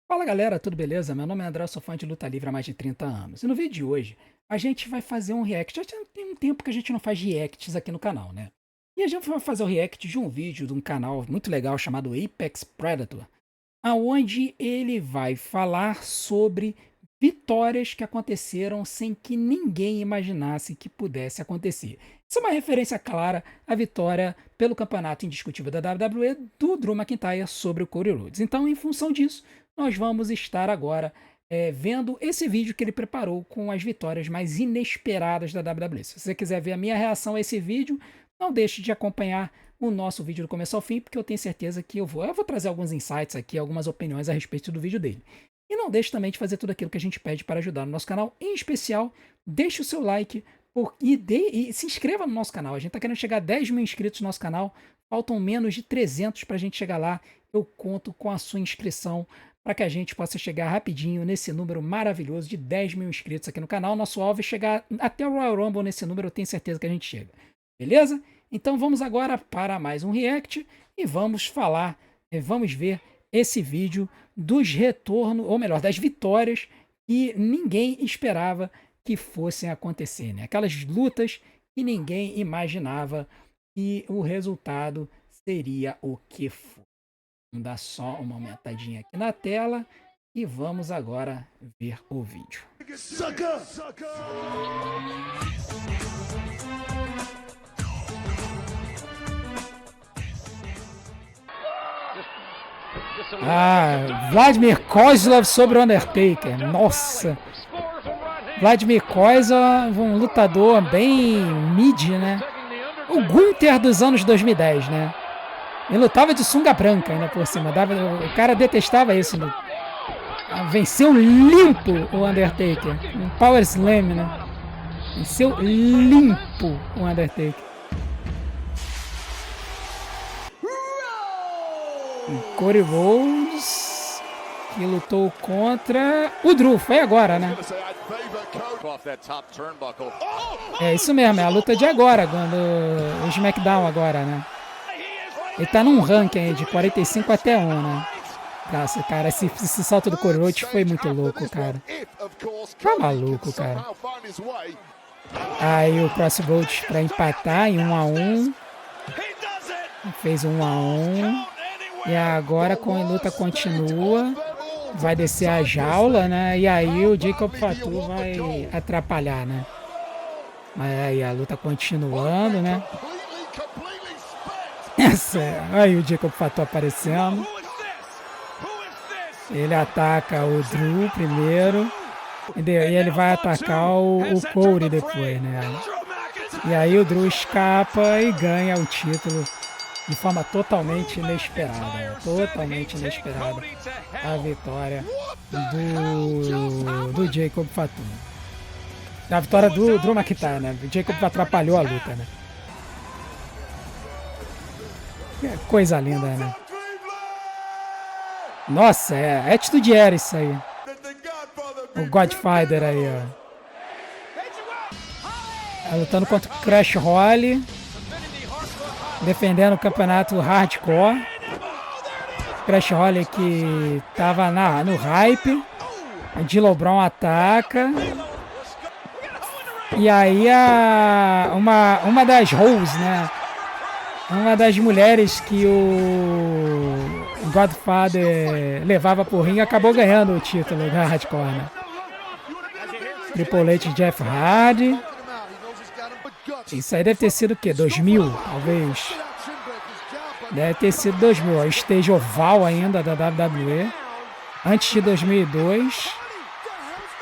Fala galera, tudo beleza? Meu nome é André, eu sou fã de luta livre há mais de 30 anos. E no vídeo de hoje, a gente vai fazer um react. Já tem um tempo que a gente não faz reacts aqui no canal, né? E a gente vai fazer o react de um vídeo de um canal muito legal chamado Apex Predator, aonde ele vai falar sobre vitórias que aconteceram sem que ninguém imaginasse que pudesse acontecer. Isso é uma referência clara à vitória pelo campeonato indiscutível da WWE do Drew McIntyre sobre o Cody Rhodes. Então, em função disso, nós vamos estar agora vendo esse vídeo que ele preparou com as vitórias mais inesperadas da WWE. Se você quiser ver a minha reação a esse vídeo, não deixe de acompanhar o nosso vídeo do começo ao fim, porque eu tenho certeza que eu vou trazer alguns insights aqui, algumas opiniões a respeito do vídeo dele. E não deixe também de fazer tudo aquilo que a gente pede para ajudar no nosso canal, em especial, deixe o seu like e se inscreva no nosso canal. A gente está querendo chegar a 10 mil inscritos no nosso canal, faltam menos de 300 para a gente chegar lá. Eu conto com a sua inscrição para que a gente possa chegar rapidinho nesse número maravilhoso de 10 mil inscritos aqui no canal. Nosso alvo é chegar até o Royal Rumble nesse número, eu tenho certeza que a gente chega. Beleza? Então vamos agora para mais um react e vamos ver esse vídeo dos retornos, ou melhor, das vitórias que ninguém esperava que fossem acontecer, né? Aquelas lutas que ninguém imaginava que o resultado seria o que foi. Vamos dar só uma aumentadinha aqui na tela e vamos agora ver o vídeo. Vladimir Kozlov sobre o Undertaker. Nossa! Vladimir Kozlov, um lutador bem mid, né? O Gunther dos anos 2010, né? Ele lutava de sunga branca ainda por cima. O cara detestava isso. Né? Venceu limpo o Undertaker. Um Power Slam, né? Venceu limpo o Undertaker. E Cody Rhodes, que lutou contra o Drew. Foi agora, né? É isso mesmo, é a luta de agora, o SmackDown agora, né? Ele tá num ranking aí de 45 até 1, né? Nossa, cara, esse salto do Cody Rhodes foi muito louco, cara. Tá maluco, cara. Aí o Crossroads pra empatar em 1-1. Fez 1-1. E agora a luta continua. Vai descer a jaula, né? E aí o Jacob Fatu vai atrapalhar, né? Mas aí a luta continuando, né? Aí o Jacob Fatu aparecendo. Ele ataca o Drew primeiro. E ele vai atacar o Cody depois, né? E aí o Drew escapa e ganha o título de forma totalmente inesperada. Totalmente inesperada. A vitória do Jacob Fatu. A vitória do Drew McIntyre, né? O Jacob atrapalhou a luta, né? Que coisa linda, né? Nossa, é atitude era isso aí. O Godfather aí, ó. Tá lutando contra o Crash Holly. Defendendo o campeonato hardcore. Crash Holly que tava no hype. O D'Lo Brown ataca. E aí uma das Rose, né? Uma das mulheres que o Godfather levava por ringue acabou ganhando o título da Hardcore, né? Triple H Jeff Hardy. Isso aí deve ter sido o quê? 2000, talvez. Deve ter sido 2000. A stage oval ainda da WWE. Antes de 2002.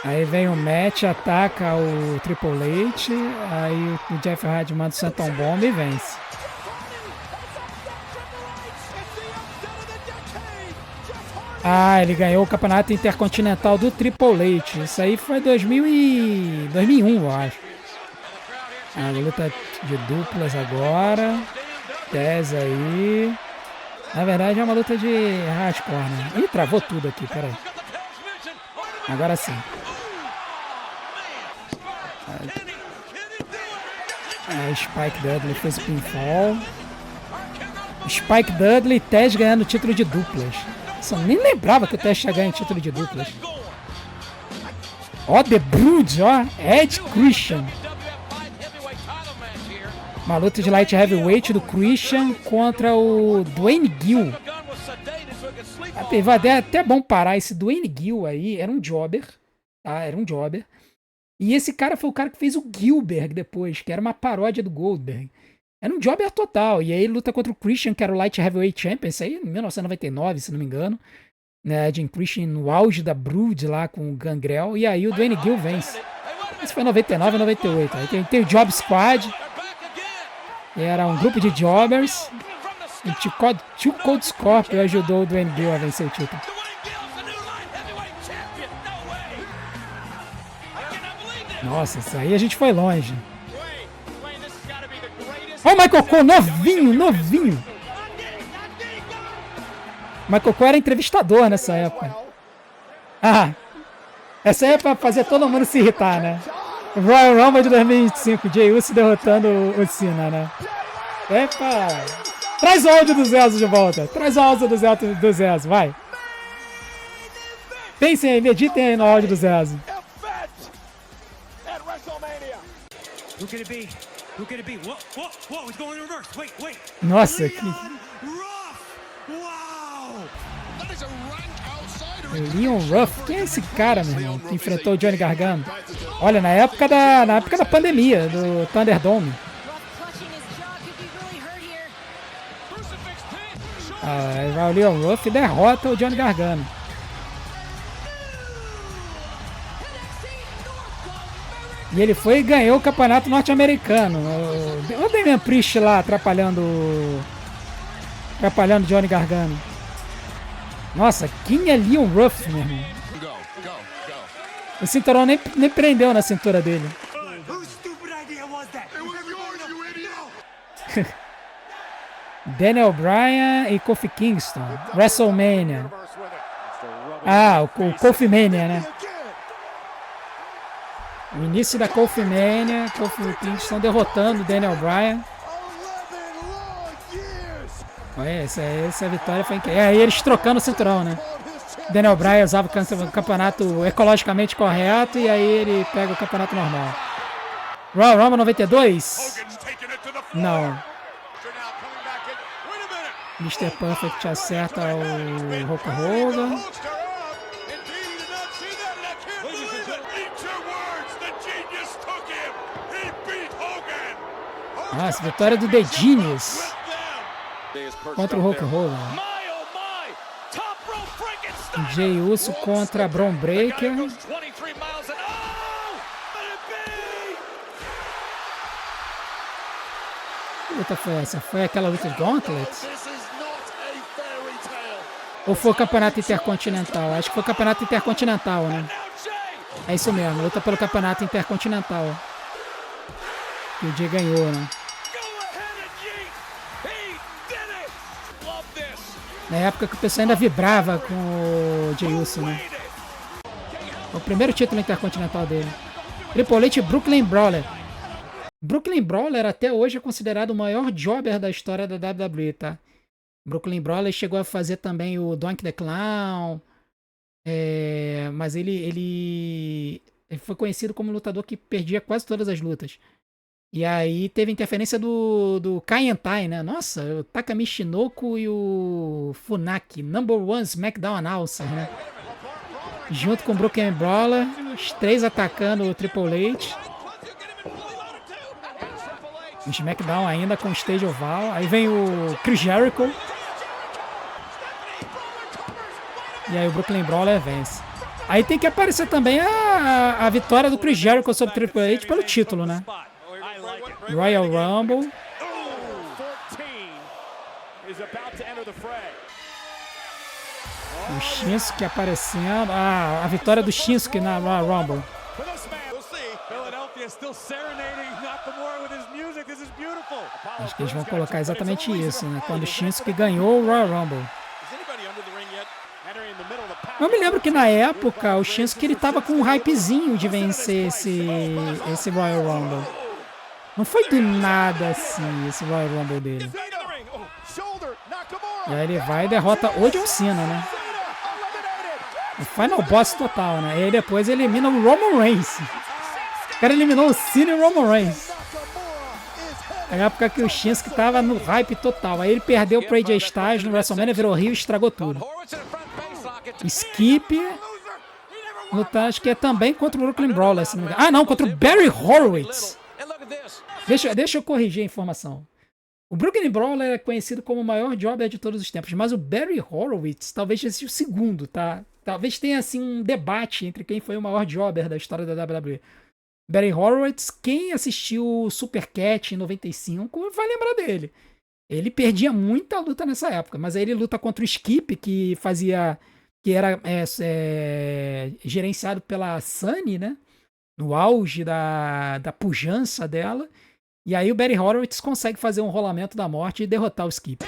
Aí vem o Matt, ataca o Triple H. Aí o Jeff Hardy manda o Santon Bomb e vence. Ele ganhou o campeonato intercontinental do Triple H. Isso aí foi 2001, eu acho. A luta de duplas agora. Tez aí. Na verdade é uma luta de hardcore, né? Ih, travou tudo aqui, peraí. Agora sim. Spike Dudley fez o pinfall. Spike Dudley e Tez ganhando o título de duplas. Nossa, eu nem lembrava que o Test ia ganhar título de duplas. Ó, The Brood, ó. Ed Christian. Uma luta de light heavyweight do Christian contra o Dwayne Gill. É até bom parar. Esse Dwayne Gill aí era um jobber, tá? Era um jobber. E esse cara foi o cara que fez o Gilbert depois, que era uma paródia do Goldberg. Era um jobber total. E aí ele luta contra o Christian, que era o Light Heavyweight Champion, isso aí em 1999, se não me engano. Né, Jim Christian no auge da Brood lá com o Gangrel. E aí o Dwayne Gill vence. Isso foi em 99 e 98. Aí tem o Job Squad. Era um grupo de jobbers. E Tio Cold Scorpio ajudou o Dwayne Gill a vencer o título. Nossa, isso aí a gente foi longe. Olha o Michael Cole, novinho. Michael Cole era entrevistador nessa época. Ah, essa aí é pra fazer todo mundo se irritar, né? Royal Rumble de 2025, Jey Uso derrotando o Cena, né? Epa! Traz o áudio do Zezo de volta. Traz o áudio do Zezo, vai. Pensem aí, meditem aí no áudio do Zezo. Nossa, que... Leon Ruff, quem é esse cara, meu irmão, que enfrentou o Johnny Gargano? Olha, na época da pandemia, do Thunderdome. O Leon Ruff derrota o Johnny Gargano. E ele foi e ganhou o campeonato norte-americano. O Damian Priest lá atrapalhando o Johnny Gargano. Nossa, quem é Leon Ruff, meu irmão? O cinturão nem prendeu na cintura dele. Daniel Bryan e Kofi Kingston. WrestleMania. Ah, o Kofi Mania, né? O início da Kofi Mania. Kofi Kingston derrotando Daniel Bryan. Olha, essa vitória foi incrível. Aí eles trocando o cinturão, né? Daniel Bryan usava o campeonato ecologicamente correto e aí ele pega o campeonato normal. Royal Rumble 92? Não. Mr. Perfect acerta o Hulk Hogan. Nossa, vitória do The Genius contra o Hulk Hogan. Jey Uso contra Bron Breakker. Que luta foi essa? Foi aquela luta de Gauntlet? Ou foi o campeonato intercontinental? Acho que foi o campeonato intercontinental, né? É isso mesmo, luta pelo campeonato intercontinental. Que o Jey ganhou, né? Na época que o pessoal ainda vibrava com o Jey Uso, né? O primeiro título intercontinental dele. Triple H Brooklyn Brawler. Brooklyn Brawler até hoje é considerado o maior jobber da história da WWE, tá? Brooklyn Brawler chegou a fazer também o Doink the Clown. Mas ele foi conhecido como lutador que perdia quase todas as lutas. E aí teve interferência do Kai Entai, né? Nossa, o Taka Michinoku e o Funaki, number one SmackDown announcer, né? Junto com o Brooklyn Brawler, os três atacando o Triple H. O SmackDown ainda com o stage oval. Aí vem o Chris Jericho. E aí o Brooklyn Brawler vence. Aí tem que aparecer também a vitória do Chris Jericho sobre o Triple H pelo título, né? Royal Rumble. O Shinsuke aparecendo. A vitória do Shinsuke na Royal Rumble. Acho que eles vão colocar exatamente isso, né? Quando o Shinsuke ganhou o Royal Rumble. Eu me lembro que na época o Shinsuke ele tava com um hypezinho de vencer esse Royal Rumble. Não foi do nada assim esse Royal Rumble dele. E aí ele vai e derrota o John Cena, né? O Final Boss total, né? E aí depois elimina o Roman Reigns. O cara eliminou o Cena e o Roman Reigns. Na época que o Shinsuke tava no hype total. Aí ele perdeu pro AJ Styles no WrestleMania, virou Rio e estragou tudo. Skip. Lutar, acho que é também contra o Brooklyn Brawler, se não me engano. Ah, não, contra o Barry Horowitz. Deixa eu corrigir a informação. O Brooklyn Brawler é conhecido como o maior jobber de todos os tempos, mas o Barry Horowitz talvez seja o segundo, tá? Talvez tenha, assim, um debate entre quem foi o maior jobber da história da WWE. Barry Horowitz, quem assistiu o Super Cat em 95 vai lembrar dele. Ele perdia muita luta nessa época, mas aí ele luta contra o Skip, que era gerenciado pela Sunny, né? No auge da pujança dela. E aí o Barry Horowitz consegue fazer um rolamento da morte e derrotar o Skip.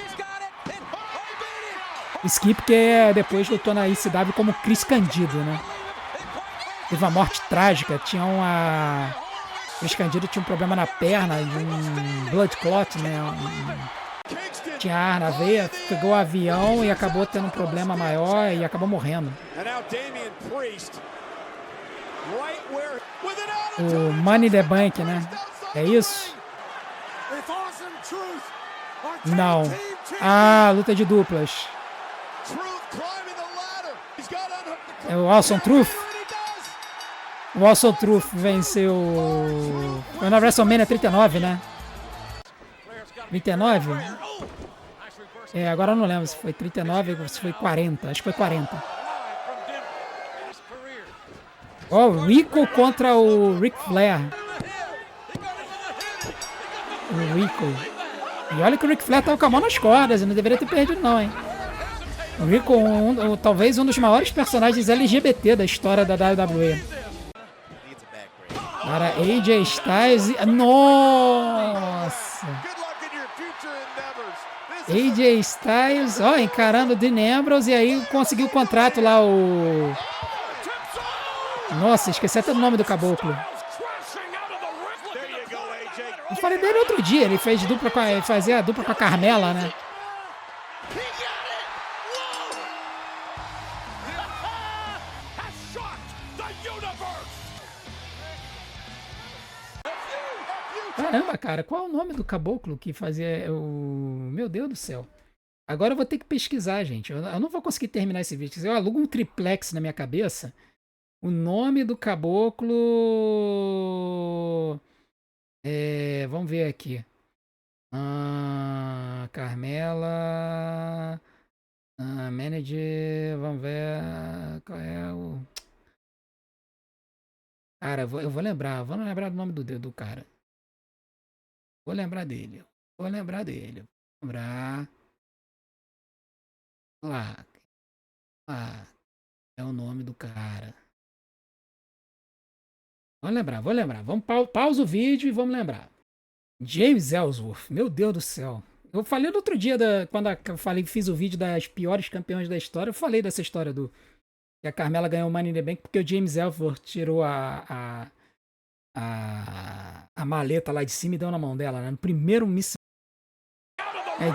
O Skip que depois lutou na ICW como Chris Candido, né? Teve uma morte trágica. Chris Candido tinha um problema na perna, de um blood clot, né? Tinha ar na veia, pegou o avião e acabou tendo um problema maior e acabou morrendo. O Money in the Bank, né? É isso? Não. Ah, luta de duplas. É o Awesome Truth? O Awesome Truth venceu... Foi na WrestleMania 39, né? 39? Agora eu não lembro se foi 39 ou se foi 40. Acho que foi 40. Ó, o Rico contra o Ric Flair. O Rico. E olha que o Ric Flair tava com a mão nas cordas. Não deveria ter perdido não, hein? O Rico, talvez um dos maiores personagens LGBT da história da WWE. Para AJ Styles. Nossa! AJ Styles, ó, encarando o Dean Ambrose e aí conseguiu o contrato lá, o... Nossa, esqueci até o nome do caboclo. Eu falei dele outro dia, ele fazia a dupla com a Carmela, né? Caramba, cara, qual é o nome do caboclo que fazia o... Meu Deus do céu. Agora eu vou ter que pesquisar, gente. Eu não vou conseguir terminar esse vídeo. Eu alugo um triplex na minha cabeça. O nome do caboclo... vamos ver aqui. Carmela... manager... Vamos ver... Qual é o... Cara, eu vou lembrar. Vamos lembrar do nome do cara. Vou lembrar dele. Lembrar. Lá. É o nome do cara. Vou lembrar. Vamos pausa o vídeo e vamos lembrar. James Ellsworth. Meu Deus do céu. Eu falei no outro dia, quando eu fiz o vídeo das piores campeões da história, eu falei dessa história que a Carmela ganhou o Money in the Bank porque o James Ellsworth tirou a maleta lá de cima e deu na mão dela, né? No primeiro missão.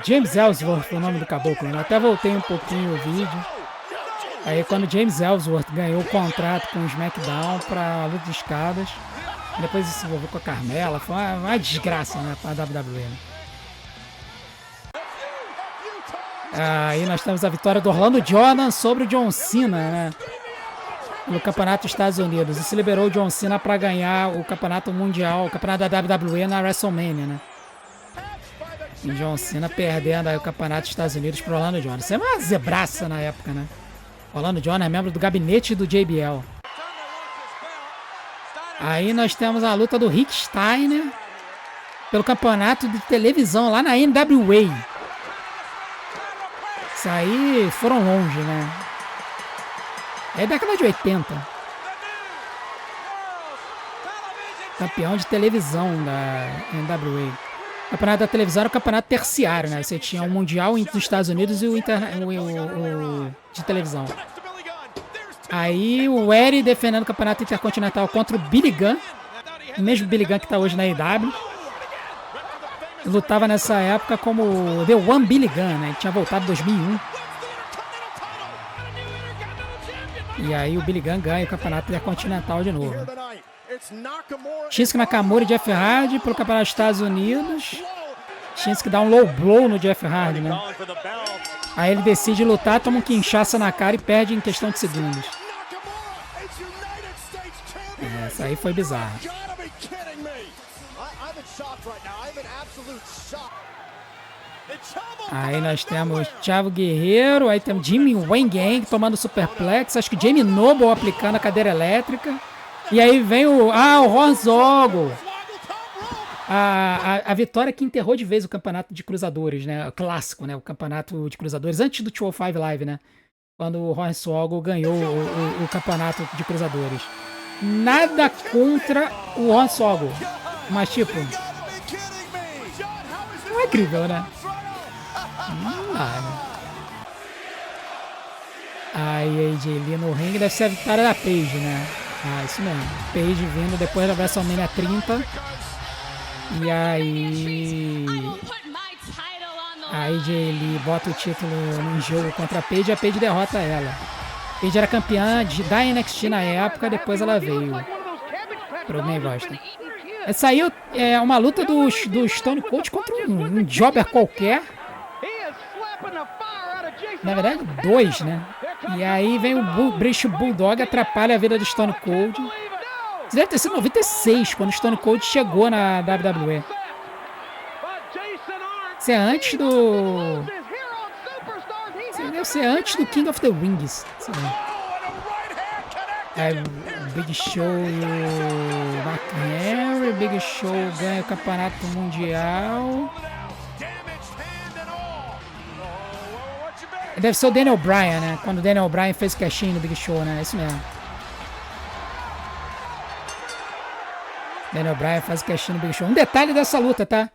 James Ellsworth foi o nome do caboclo, né? Até voltei um pouquinho o vídeo. Aí quando James Ellsworth ganhou o contrato com o SmackDown pra luta de escadas, depois se envolveu com a Carmela, foi uma desgraça, né? Pra WWE, né? Aí nós temos a vitória do Orlando Jordan sobre o John Cena, né? No campeonato dos Estados Unidos. E se liberou o John Cena para ganhar o campeonato mundial, o campeonato da WWE na WrestleMania, né? E John Cena perdendo aí o campeonato dos Estados Unidos pro Orlando Jordan. Isso é uma zebraça na época, né? Orlando Jordan é membro do gabinete do JBL. Aí nós temos a luta do Rick Steiner pelo campeonato de televisão lá na NWA. Isso aí foram longe, né? É década de 80. Campeão de televisão da NWA. O campeonato da televisão era o campeonato terciário, né? Você tinha o mundial dos Estados Unidos e o de televisão. Aí o Eddie defendendo o campeonato intercontinental contra o Billy Gunn. O mesmo Billy Gunn que tá hoje na AEW. Lutava nessa época como The One Billy Gunn, né? Ele tinha voltado em 2001. E aí o Billy Gunn ganha o campeonato intercontinental de novo. Shinsuke Nakamura e Jeff Hardy pelo campeonato dos Estados Unidos. Shinsuke dá um low blow no Jeff Hardy, né? Aí ele decide lutar, toma um quinchaça na cara e perde em questão de segundos. Essa aí foi bizarra. Aí nós temos Thiago Guerreiro, aí temos Jimmy Wang Yang tomando superplex, acho que Jamie Noble aplicando a cadeira elétrica. E aí vem o Hornswoggle. A vitória que enterrou de vez o campeonato de cruzadores, né? O clássico, né? O campeonato de cruzadores, antes do 205 Live, né? Quando o Hornswoggle ganhou o campeonato de cruzadores. Nada contra o Hornswoggle, mas tipo, não é incrível, né? Não dá, né? Aí AJ Lee no ringue, deve ser a vitória da Paige, né? Ah, isso mesmo. Paige vindo depois da WrestleMania 30. E aí a AJ Lee bota o título no jogo contra a Paige derrota ela. Paige era campeã da NXT na época, depois ela veio pro main roster. Saiu uma luta do Stone Cold contra um jobber qualquer. Na verdade, 2, né? E aí vem o British Bulldog, atrapalha a vida do Stone Cold. Isso deve ter sido 96, quando o Stone Cold chegou na WWE. Isso é antes do... Isso deve ser antes do King of the Rings. Aí o Big Show e o Mark Henry. O Big Show ganha o campeonato mundial. Deve ser o Daniel Bryan, né? Quando o Daniel Bryan fez o cash-in no Big Show, né? É isso mesmo. Daniel Bryan faz o cash-in no Big Show. Um detalhe dessa luta, tá?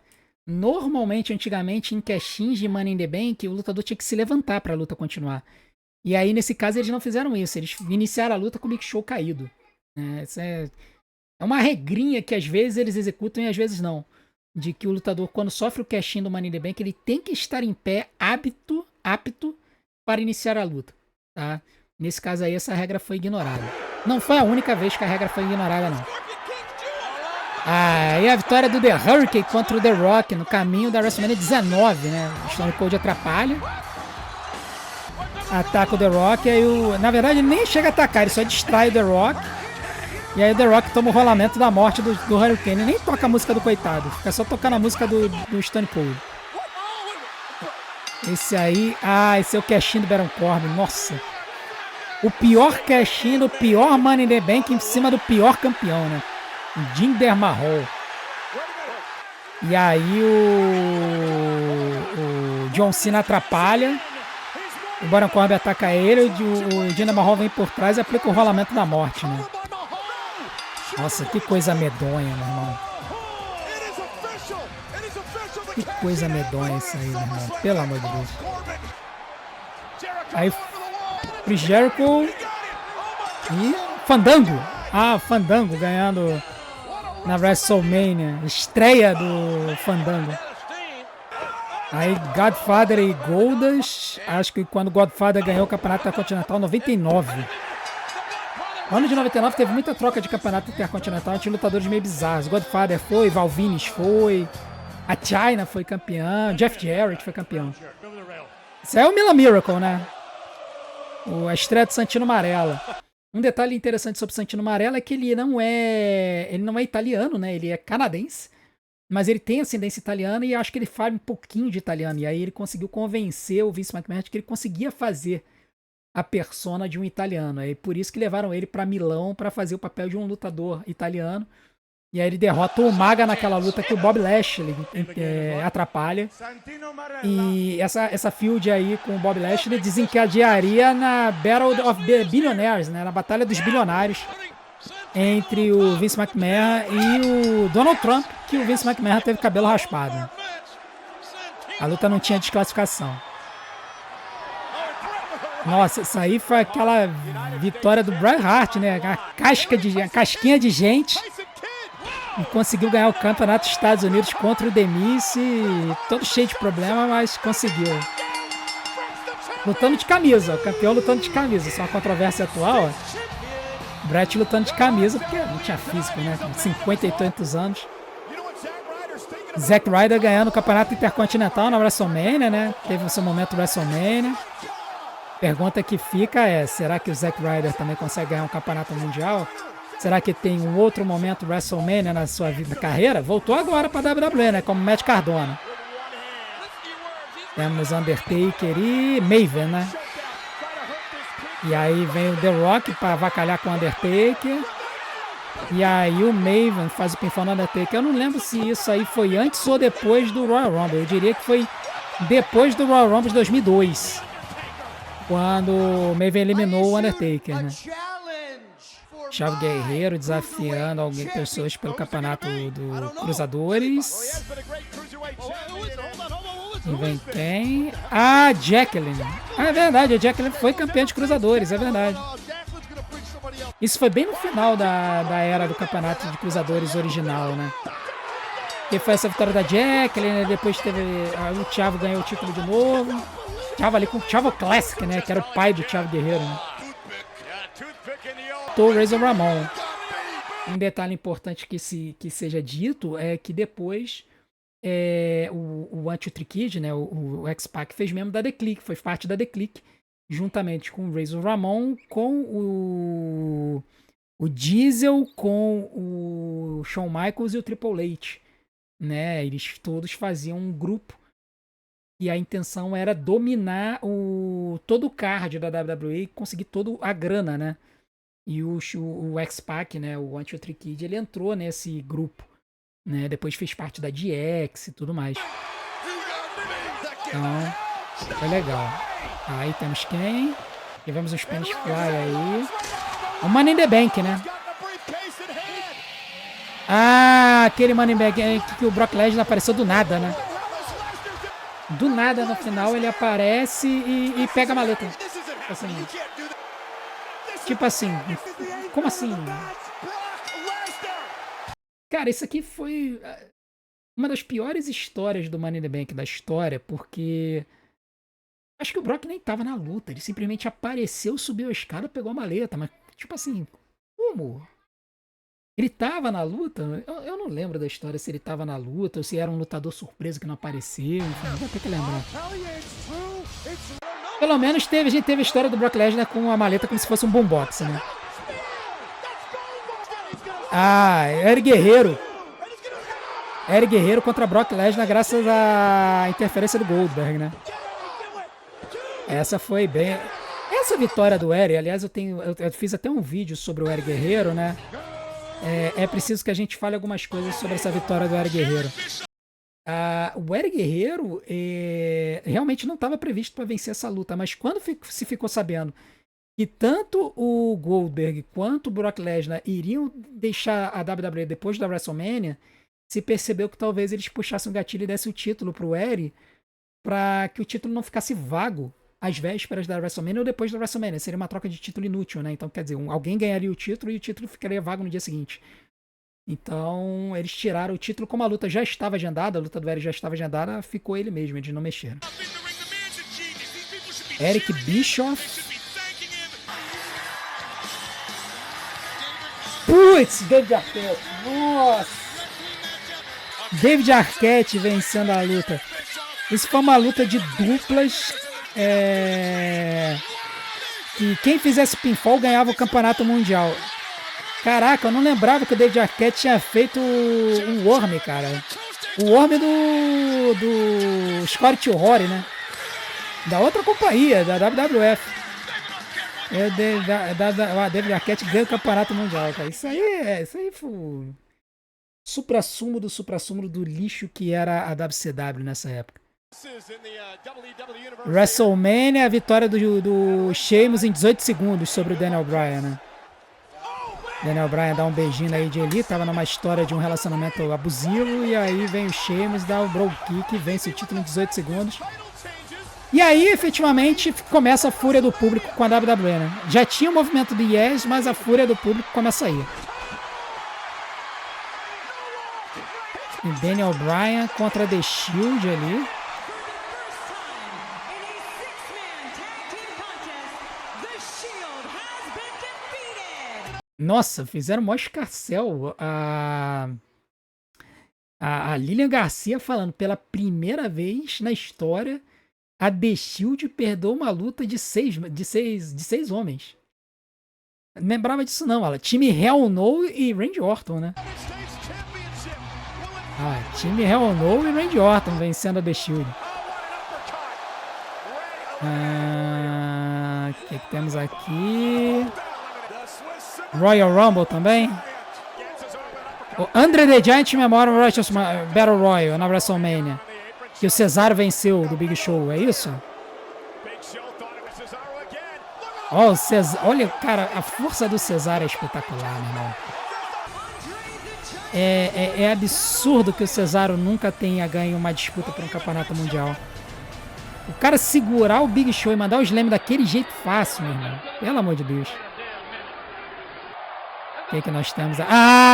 Normalmente, antigamente, em cash-ins de Money in the Bank, o lutador tinha que se levantar pra luta continuar. E aí, nesse caso, eles não fizeram isso. Eles iniciaram a luta com o Big Show caído. Isso é uma regrinha que às vezes eles executam e às vezes não. De que o lutador, quando sofre o cash-in do Money in the Bank, ele tem que estar em pé, apto para iniciar a luta, tá? Nesse caso aí, essa regra foi ignorada. Não foi a única vez que a regra foi ignorada, não. E a vitória do The Hurricane contra o The Rock no caminho da WrestleMania 19, né? O Stone Cold atrapalha. Ataca o The Rock, e aí na verdade ele nem chega a atacar, ele só distrai o The Rock. E aí o The Rock toma o rolamento da morte do Hurricane. Ele nem toca a música do coitado, fica só tocando a música do Stone Cold. Esse aí... esse é o cash-in do Baron Corbin. Nossa. O pior cash-in do pior Money in the Bank em cima do pior campeão, né? O Jinder Mahal. E aí o John Cena atrapalha. O Baron Corbin ataca ele. O Jinder Mahal vem por trás e aplica o rolamento da morte, né? Nossa, que coisa medonha, meu irmão. Que coisa medonha isso aí, meu irmão. Pelo amor de Deus. Aí, Chris Jericho e Fandango. Fandango ganhando na WrestleMania. Estreia do Fandango. Aí, Godfather e Goldust. Acho que quando Godfather ganhou o campeonato intercontinental, 99. No ano de 99 teve muita troca de campeonato intercontinental. Tinha lutadores meio bizarros. Godfather foi, Val Venis foi. A Chyna foi campeã, Jeff Jarrett foi campeão. Isso é o Mila Miracle, né? A estreia do Santino Marella. Um detalhe interessante sobre o Santino Marella é que ele não é italiano, né? Ele é canadense, mas ele tem ascendência italiana e acho que ele fala um pouquinho de italiano. E aí ele conseguiu convencer o Vince McMahon de que ele conseguia fazer a persona de um italiano. É por isso que levaram ele para Milão para fazer o papel de um lutador italiano. E aí ele derrota o Maga naquela luta que o Bob Lashley atrapalha. E essa feud aí com o Bob Lashley desencadearia na Battle of the Billionaires, né? Na Batalha dos Bilionários, entre o Vince McMahon e o Donald Trump, que o Vince McMahon teve cabelo raspado. A luta não tinha desclassificação. Nossa, isso aí foi aquela vitória do Bret Hart, né? A casquinha de gente. E conseguiu ganhar o campeonato dos Estados Unidos contra o Demise, todo cheio de problema, mas conseguiu. Lutando de camisa, o campeão lutando de camisa. Isso é uma controvérsia atual, ó. Brett lutando de camisa, porque não tinha físico, né? Com 50 e tantos anos. Zack Ryder ganhando o campeonato intercontinental na WrestleMania, né? Teve o seu momento WrestleMania. Pergunta que fica é, será que o Zack Ryder também consegue ganhar um campeonato mundial? Será que tem um outro momento WrestleMania na sua vida, carreira? Voltou agora para a WWE, né? Como Matt Cardona. Temos Undertaker e Maven, né? E aí vem o The Rock para avacalhar com o Undertaker. E aí o Maven faz o pinfall no Undertaker. Eu não lembro se isso aí foi antes ou depois do Royal Rumble. Eu diria que foi depois do Royal Rumble de 2002. Quando o Maven eliminou o Undertaker, né? Chavo Guerreiro desafiando pessoas pelo campeonato do Cruzadores. E vem quem? Ah, Jacqueline. Ah, é verdade, a Jacqueline foi campeã de Cruzadores, é verdade. Isso foi bem no final da era do campeonato de Cruzadores original, né? E foi essa vitória da Jacqueline, depois teve o Thiago ganhou o título de novo. Thiago ali com o Thiago Classic, né? Que era o pai do Thiago Guerreiro, né? O Razor Ramon. Um detalhe importante que seja dito é que depois o Anti-Trickid, né, o X-Pac fez membro da The Clique, foi parte da The Clique, juntamente com o Razor Ramon, com o Diesel, com o Shawn Michaels e o Triple H. Né? Eles todos faziam um grupo e a intenção era dominar todo o card da WWE e conseguir toda a grana, né? E o X-Pac, né, o Anti-Trickid, ele entrou nesse grupo, né? Depois fez parte da DX e tudo mais. Então, foi legal. Aí temos quem? Tivemos um Spanish Fly aí. O Money in the Bank, né? Ah, aquele Money in the Bank que o Brock Lesnar apareceu do nada, né? Do nada, no final, ele aparece e pega a maleta. Assim, tipo assim, como assim? Cara, isso aqui foi uma das piores histórias do Money in the Bank da história, porque acho que o Brock nem tava na luta, ele simplesmente apareceu, subiu a escada, pegou a maleta, mas tipo assim, como? Ele tava na luta? Eu não lembro da história se ele tava na luta ou se era um lutador surpresa que não apareceu, enfim, vou ter que lembrar. Pelo menos a gente teve a história do Brock Lesnar com a maleta como se fosse um boombox, né? Ah, Eric Guerreiro. Eric Guerreiro contra Brock Lesnar graças à interferência do Goldberg, né? Essa foi bem... Essa vitória do Eric, aliás, eu fiz até um vídeo sobre o Eric Guerreiro, né? É preciso que a gente fale algumas coisas sobre essa vitória do Eric Guerreiro. O Eric Guerreiro realmente não estava previsto para vencer essa luta, mas quando se ficou sabendo que tanto o Goldberg quanto o Brock Lesnar iriam deixar a WWE depois da WrestleMania, se percebeu que talvez eles puxassem o gatilho e dessem o título para o Eric, para que o título não ficasse vago às vésperas da WrestleMania ou depois da WrestleMania. Seria uma troca de título inútil, né? Então, quer dizer, alguém ganharia o título e o título ficaria vago no dia seguinte. Então, eles tiraram o título, como a luta já estava agendada, a luta do Eric já estava agendada, ficou ele mesmo, eles não mexeram. Eric Bischoff. Putz, David Arquette. Nossa. David Arquette vencendo a luta. Isso foi uma luta de duplas. Que quem fizesse pinfall ganhava o campeonato mundial. Caraca, eu não lembrava que o David Arquette tinha feito o Worm, cara. O Worm do Scott Rory, né? Da outra companhia, da WWF. David Arquette ganha o campeonato mundial, cara. Isso aí foi o suprassumo do lixo que era a WCW nessa época. WrestleMania, a vitória do Sheamus em 18 segundos sobre o Daniel Bryan, né? Daniel Bryan dá um beijinho na AJ Lee, tava numa história de um relacionamento abusivo, e aí vem o Sheamus, dá o Bro Kick, vence o título em 18 segundos. E aí, efetivamente, começa a fúria do público com a WWE, né? Já tinha o movimento do Yes, mas a fúria do público começa a ir. E Daniel Bryan contra The Shield ali. Nossa, fizeram mó escarcéu. A Lilian Garcia falando pela primeira vez na história, a The Shield perdeu uma luta de seis homens. Não lembrava disso não, ela. Time Hell No e Randy Orton, né? Time Hell No e Randy Orton vencendo a The Shield. O que temos aqui? Royal Rumble também. O Andre the Giant Memorial Battle Royal na WrestleMania. Que o Cesaro venceu do Big Show, é isso? Ó, olha, cara, a força do Cesaro é espetacular, meu irmão. É absurdo que o Cesaro nunca tenha ganho uma disputa por um campeonato mundial. O cara segurar o Big Show e mandar o slam daquele jeito fácil, meu irmão. Pelo amor de Deus. O que nós temos?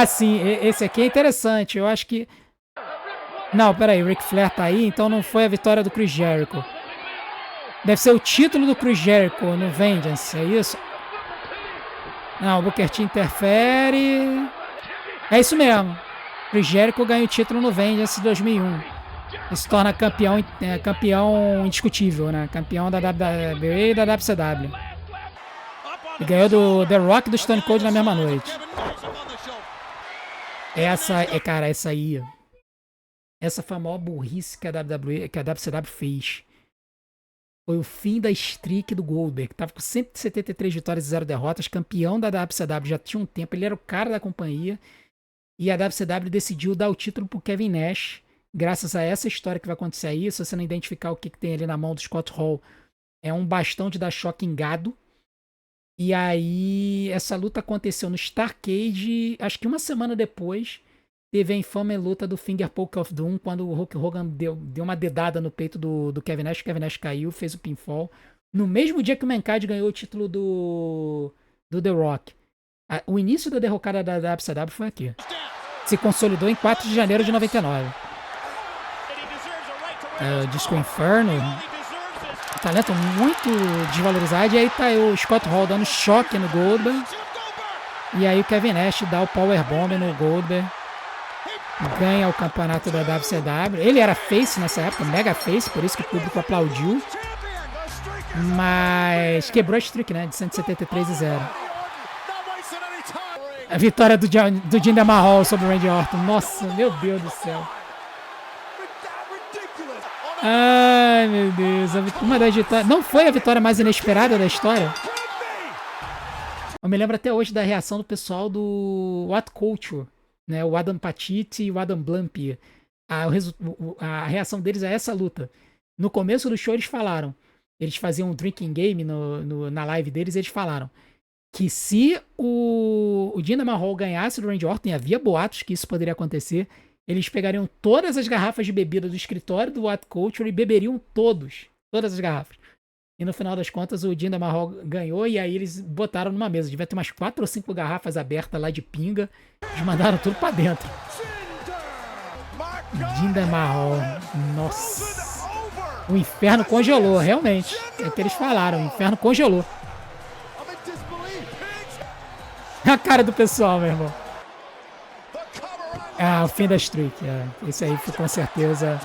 Sim, esse aqui é interessante. Eu acho que... Não, peraí, o Ric Flair tá aí, então não foi a vitória do Chris Jericho. Deve ser o título do Chris Jericho no Vengeance, é isso? Não, o Booker T interfere. É isso mesmo. Chris Jericho ganha o título no Vengeance 2001. Ele se torna campeão indiscutível, né? Campeão da WWE e da WCW. E ganhou do The Rock e do Stone Cold na mesma noite. Essa aí. Essa foi a maior burrice que a WCW fez. Foi o fim da streak do Goldberg, que tava com 173 vitórias e 0 derrotas, campeão da WCW já tinha um tempo, ele era o cara da companhia. E a WCW decidiu dar o título pro Kevin Nash, graças a essa história que vai acontecer aí. Se você não identificar o que tem ali na mão do Scott Hall, é um bastão de dar choque em gado. E aí, essa luta aconteceu no Starrcade, acho que uma semana depois, teve a infame luta do Finger Poke of Doom, quando o Hulk Hogan deu uma dedada no peito do Kevin Nash, o Kevin Nash caiu, fez o pinfall. No mesmo dia que o Mankind ganhou o título do The Rock. O início da derrocada da WCW foi aqui. Se consolidou em 4 de janeiro de 99. Disco Inferno... Talento muito desvalorizado. E aí tá o Scott Hall dando choque no Goldberg. E aí o Kevin Nash dá o Powerbomb no Goldberg. Ganha o campeonato da WCW. Ele era face nessa época, mega face, por isso que o público aplaudiu. Mas quebrou a streak, né? De 173-0. A vitória do Jinder Mahal sobre o Randy Orton. Nossa, meu Deus do céu. Ai, meu Deus. Uma das vitórias... Não foi a vitória mais inesperada da história? Eu me lembro até hoje da reação do pessoal do What Culture, né? O Adam Pacitti e o Adam Blampier. A reação deles a essa luta. No começo do show eles falaram, eles faziam um drinking game na live deles, eles falaram que se o Jinder Mahal ganhasse do Randy Orton, e havia boatos que isso poderia acontecer, eles pegariam todas as garrafas de bebida do escritório do What Culture e beberiam todas as garrafas. E no final das contas o Jinder Mahal ganhou e aí eles botaram numa mesa. Devia ter umas 4 ou 5 garrafas abertas lá de pinga. Eles mandaram tudo pra dentro. Jinder Mahal. Nossa. O inferno congelou, realmente. É o que eles falaram, o inferno congelou. A cara do pessoal, meu irmão. O fim da streak. Esse aí foi com certeza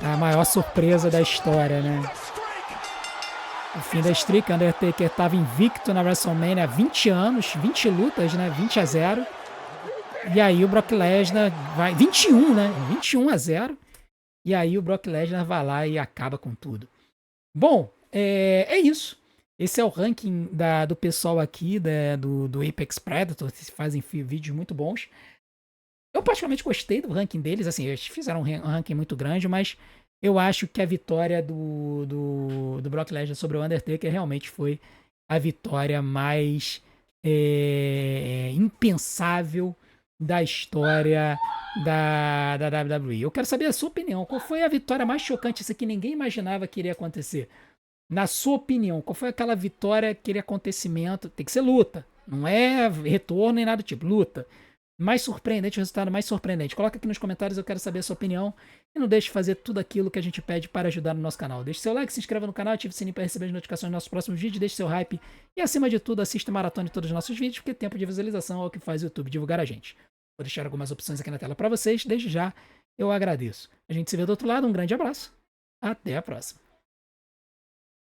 a maior surpresa da história, né? O fim da streak, Undertaker estava invicto na WrestleMania há 20 anos, 20 lutas, né? 20-0. E aí o Brock Lesnar vai... 21, né? 21-0. E aí o Brock Lesnar vai lá e acaba com tudo. Bom, é isso. Esse é o ranking do pessoal aqui, do Apex Predator, que fazem vídeos muito bons. Eu particularmente gostei do ranking deles, assim, eles fizeram um ranking muito grande, mas eu acho que a vitória do Brock Lesnar sobre o Undertaker realmente foi a vitória mais impensável da história da WWE. Eu quero saber a sua opinião. Qual foi a vitória mais chocante, isso que ninguém imaginava que iria acontecer? Na sua opinião, qual foi aquela vitória, aquele acontecimento? Tem que ser luta, não é retorno nem nada do tipo, luta. mais surpreendente, o resultado mais surpreendente. Coloca aqui nos comentários, eu quero saber a sua opinião. E não deixe de fazer tudo aquilo que a gente pede para ajudar no nosso canal. Deixe seu like, se inscreva no canal, ative o sininho para receber as notificações dos nossos próximos vídeos, deixe seu hype e, acima de tudo, assista maratona de todos os nossos vídeos, porque tempo de visualização é o que faz o YouTube divulgar a gente. Vou deixar algumas opções aqui na tela para vocês, desde já eu agradeço. A gente se vê do outro lado, um grande abraço, até a próxima.